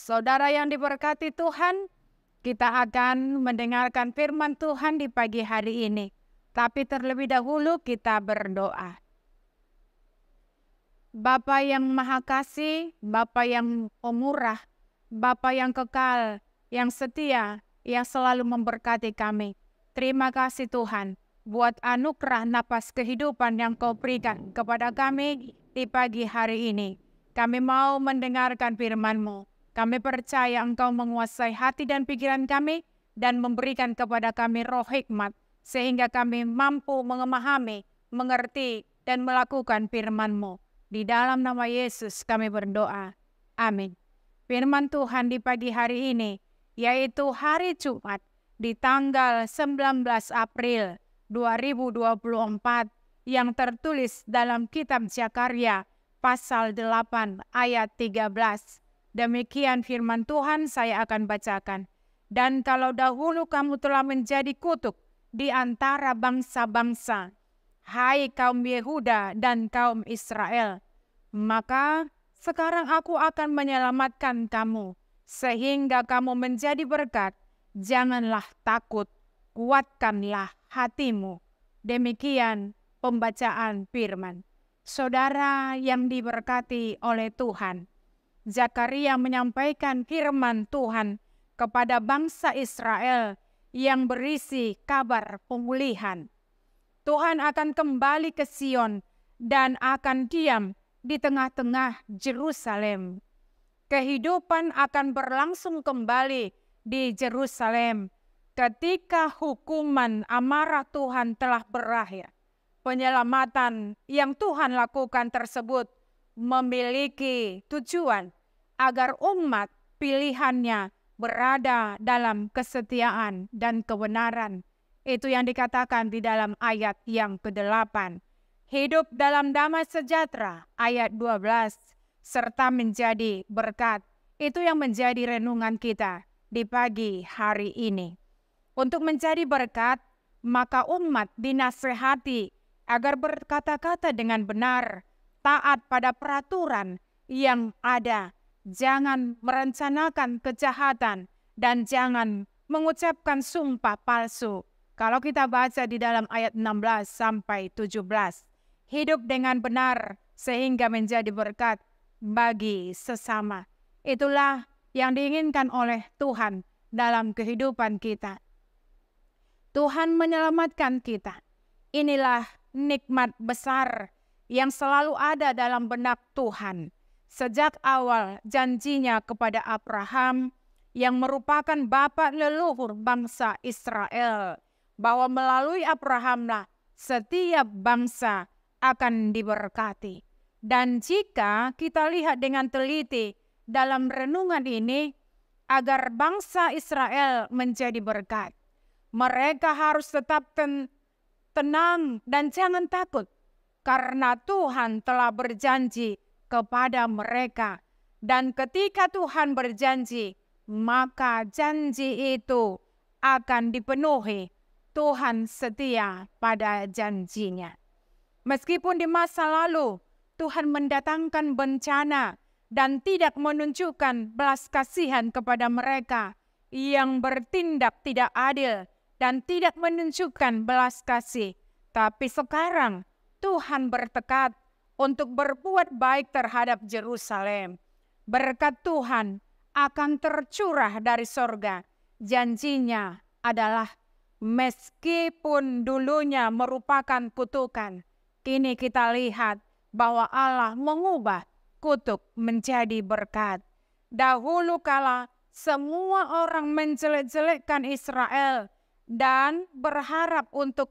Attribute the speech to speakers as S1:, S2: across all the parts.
S1: Saudara yang diberkati Tuhan, kita akan mendengarkan firman Tuhan di pagi hari ini. Tapi terlebih dahulu kita berdoa. Bapa yang Maha Kasih, Bapa yang pemurah, Bapa yang kekal, yang setia, yang selalu memberkati kami. Terima kasih Tuhan buat anugerah napas kehidupan yang Kau berikan kepada kami di pagi hari ini. Kami mau mendengarkan firman-Mu. Kami percaya Engkau menguasai hati dan pikiran kami dan memberikan kepada kami roh hikmat sehingga kami mampu memahami, mengerti, dan melakukan firman-Mu. Di dalam nama Yesus kami berdoa. Amin. Firman Tuhan di pagi hari ini, yaitu hari Jumat di tanggal 19 April 2024 yang tertulis dalam kitab Zakaria pasal 8 ayat 13. Demikian firman Tuhan saya akan bacakan. Dan kalau dahulu kamu telah menjadi kutuk di antara bangsa-bangsa, hai kaum Yehuda dan kaum Israel, maka sekarang aku akan menyelamatkan kamu, sehingga kamu menjadi berkat. Janganlah takut, kuatkanlah hatimu. Demikian pembacaan firman. Saudara yang diberkati oleh Tuhan, Zakaria menyampaikan firman Tuhan kepada bangsa Israel yang berisi kabar pemulihan. Tuhan akan kembali ke Sion dan akan diam di tengah-tengah Yerusalem. Kehidupan akan berlangsung kembali di Yerusalem ketika hukuman amarah Tuhan telah berakhir. Penyelamatan yang Tuhan lakukan tersebut memiliki tujuan agar umat pilihannya berada dalam kesetiaan dan kebenaran. Itu yang dikatakan di dalam ayat yang ke-8. Hidup dalam damai sejahtera, ayat 12, serta menjadi berkat. Itu yang menjadi renungan kita di pagi hari ini. Untuk menjadi berkat, maka umat dinasehati agar berkata-kata dengan benar, taat pada peraturan yang ada, jangan merencanakan kejahatan, dan jangan mengucapkan sumpah palsu. Kalau kita baca di dalam ayat 16 sampai 17, hidup dengan benar sehingga menjadi berkat bagi sesama. Itulah yang diinginkan oleh Tuhan dalam kehidupan kita. Tuhan menyelamatkan kita. Inilah nikmat besar yang selalu ada dalam benak Tuhan. Sejak awal janjinya kepada Abraham yang merupakan bapa leluhur bangsa Israel, bahwa melalui Abrahamlah setiap bangsa akan diberkati. Dan jika kita lihat dengan teliti dalam renungan ini, agar bangsa Israel menjadi berkat, mereka harus tetap tenang dan jangan takut, karena Tuhan telah berjanji kepada mereka. Dan ketika Tuhan berjanji, maka janji itu akan dipenuhi. Tuhan setia pada janjinya. Meskipun di masa lalu Tuhan mendatangkan bencana dan tidak menunjukkan belas kasihan kepada mereka yang bertindak tidak adil dan tidak menunjukkan belas kasih, tapi sekarang Tuhan bertekad untuk berbuat baik terhadap Yerusalem. Berkat Tuhan akan tercurah dari sorga. Janjinya adalah meskipun dulunya merupakan kutukan, kini kita lihat bahwa Allah mengubah kutuk menjadi berkat. Dahulu kala semua orang menjelek-jelekkan Israel dan berharap untuk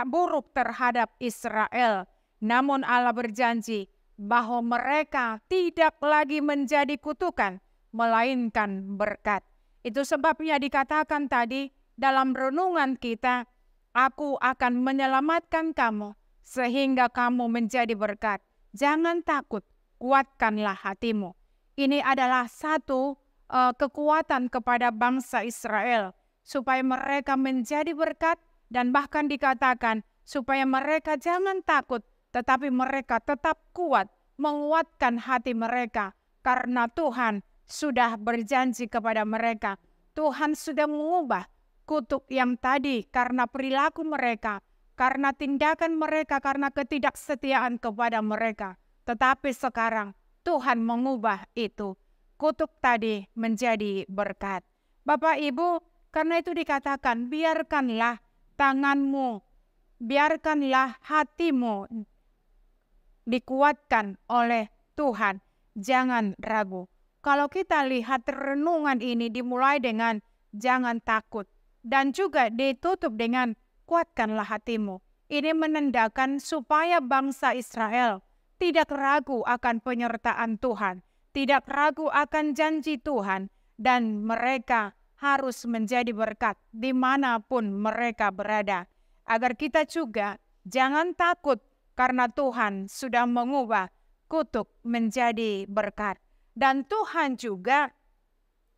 S1: buruk terhadap Israel. Namun Allah berjanji bahwa mereka tidak lagi menjadi kutukan, melainkan berkat. Itu sebabnya dikatakan tadi dalam renungan kita, aku akan menyelamatkan kamu sehingga kamu menjadi berkat. Jangan takut, kuatkanlah hatimu. Ini adalah satu kekuatan kepada bangsa Israel, supaya mereka menjadi berkat, dan bahkan dikatakan supaya mereka jangan takut, tetapi mereka tetap kuat, menguatkan hati mereka, karena Tuhan sudah berjanji kepada mereka. Tuhan sudah mengubah kutuk yang tadi karena perilaku mereka, karena tindakan mereka, karena ketidaksetiaan kepada mereka. Tetapi sekarang Tuhan mengubah itu. Kutuk tadi menjadi berkat. Bapak Ibu, karena itu dikatakan, biarkanlah tanganmu, biarkanlah hatimu dikuatkan oleh Tuhan. Jangan ragu. Kalau kita lihat renungan ini dimulai dengan jangan takut. Dan juga ditutup dengan kuatkanlah hatimu. Ini menandakan supaya bangsa Israel tidak ragu akan penyertaan Tuhan. Tidak ragu akan janji Tuhan. Dan mereka harus menjadi berkat dimanapun mereka berada. Agar kita juga jangan takut karena Tuhan sudah mengubah kutuk menjadi berkat. Dan Tuhan juga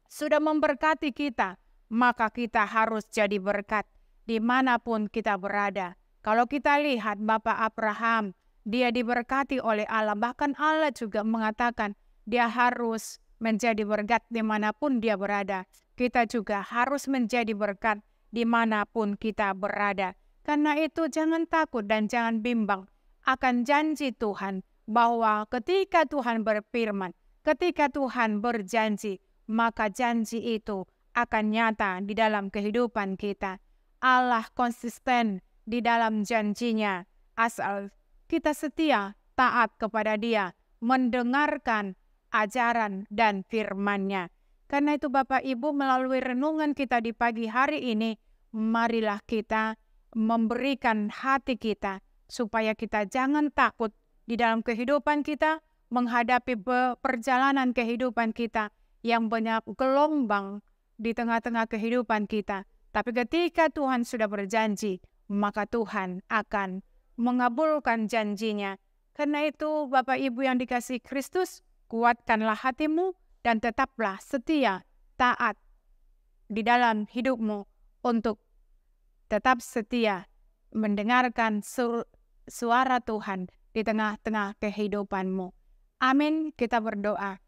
S1: sudah memberkati kita, maka kita harus jadi berkat dimanapun kita berada. Kalau kita lihat Bapak Abraham, dia diberkati oleh Allah. Bahkan Allah juga mengatakan dia harus menjadi berkat dimanapun dia berada. Kita juga harus menjadi berkat dimanapun kita berada. Karena itu jangan takut dan jangan bimbang akan janji Tuhan, bahwa ketika Tuhan berfirman, ketika Tuhan berjanji, maka janji itu akan nyata di dalam kehidupan kita. Allah konsisten di dalam janjinya, asal kita setia taat kepada Dia, mendengarkan ajaran dan firman-Nya. Karena itu Bapak Ibu, melalui renungan kita di pagi hari ini, marilah kita memberikan hati kita supaya kita jangan takut di dalam kehidupan kita, menghadapi perjalanan kehidupan kita yang banyak gelombang di tengah-tengah kehidupan kita. Tapi ketika Tuhan sudah berjanji, maka Tuhan akan mengabulkan janjinya. Karena itu Bapak Ibu yang dikasihi Kristus, kuatkanlah hatimu dan tetaplah setia, taat di dalam hidupmu untuk tetap setia mendengarkan suara Tuhan di tengah-tengah kehidupanmu. Amin, kita berdoa.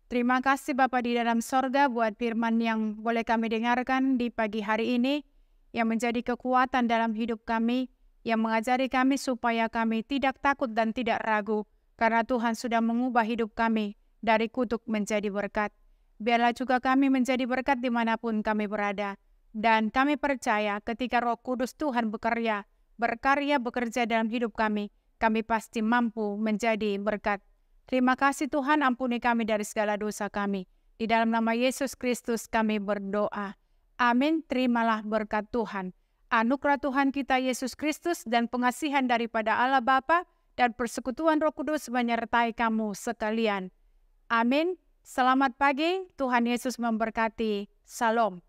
S1: Terima kasih Bapa di dalam sorga buat firman yang boleh kami dengarkan di pagi hari ini, yang menjadi kekuatan dalam hidup kami, yang mengajari kami supaya kami tidak takut dan tidak ragu, karena Tuhan sudah mengubah hidup kami dari kutuk menjadi berkat. Biarlah juga kami menjadi berkat dimanapun kami berada. Dan kami percaya ketika Roh Kudus Tuhan bekerja dalam hidup kami pasti mampu menjadi berkat. Terima kasih Tuhan, ampuni kami dari segala dosa kami. Di dalam nama Yesus Kristus kami berdoa. Amin. Terimalah berkat Tuhan. Anugerah Tuhan kita Yesus Kristus dan pengasihan daripada Allah Bapa dan persekutuan Roh Kudus menyertai kamu sekalian. Amin. Selamat pagi, Tuhan Yesus memberkati. Salam.